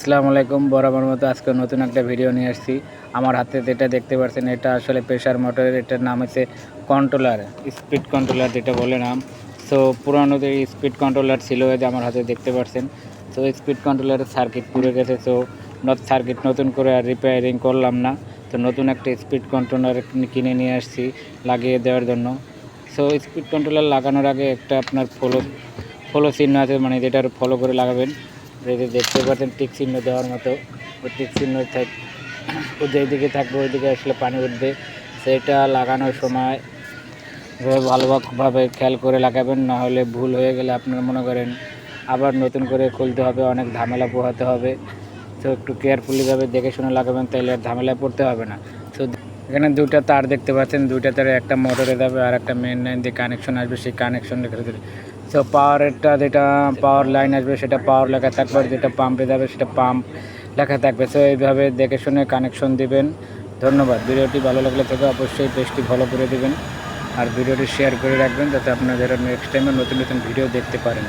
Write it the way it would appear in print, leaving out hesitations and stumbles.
আসসালামু আলাইকুম। বরাবর মতো আজকে নতুন একটা ভিডিও নিয়ে আসছি। আমার হাতে যেটা দেখতে পাচ্ছেন এটা আসলে প্রেসার মোটরের, এটার নাম হচ্ছে কন্ট্রোলার, স্পিড কন্ট্রোলার যেটা বলে নাম। সো পুরানো যে স্পিড কন্ট্রোলার ছিল যে আমার হাতে দেখতে পাচ্ছেন, তো স্পিড কন্ট্রোলারের সার্কিট পুড়ে গেছে। সো সার্কিট নতুন করে আর রিপেয়ারিং করলাম না, তো নতুন একটা স্পিড কন্ট্রোলার কিনে নিয়ে আসছি লাগিয়ে দেওয়ার জন্য। সো স্পিড কন্ট্রোলার লাগানোর আগে একটা আপনার ফলো চিহ্ন আছে, মানে যেটা ফলো করে লাগাবেন। যে দেখতে পাচ্ছেন টিক চিহ্ন দেওয়ার মতো, ওই টিক চিহ্ন যেই দিকে থাকবে ওই দিকে আসলে পানি উঠবে। সেটা লাগানোর সময় ভালোভাবে খেয়াল করে লাগাবেন, না হলে ভুল হয়ে গেলে আপনার মনে করেন আবার নতুন করে খুলতে হবে, অনেক ঝামেলা পোহাতে হবে। তো একটু কেয়ারফুলিভাবে দেখে শুনে লাগাবেন, তাইলে আর ঝামেলায় পড়তে হবে না। তো এখানে দুইটা তার দেখতে পাচ্ছেন, দুইটা তারে একটা মোটরে যাবে আর একটা মেন লাইন দিয়ে কানেকশন আসবে, সেই কানেকশন রেখে দেবে। সো পাওয়ারেরটা যেটা পাওয়ার লাইন আসবে সেটা পাওয়ার লেখা থাকবে, যেটা পাম্পে যাবে সেটা পাম্প লেখা থাকবে। সো এইভাবে দেখে শুনে কানেকশন দিবেন। ধন্যবাদ। ভিডিওটি ভালো লাগলে থেকে অবশ্যই পেজটি ফলো করে দেবেন আর ভিডিওটি শেয়ার করে রাখবেন, যাতে আপনারা নেক্সট টাইমে নতুন নতুন ভিডিও দেখতে পারেন।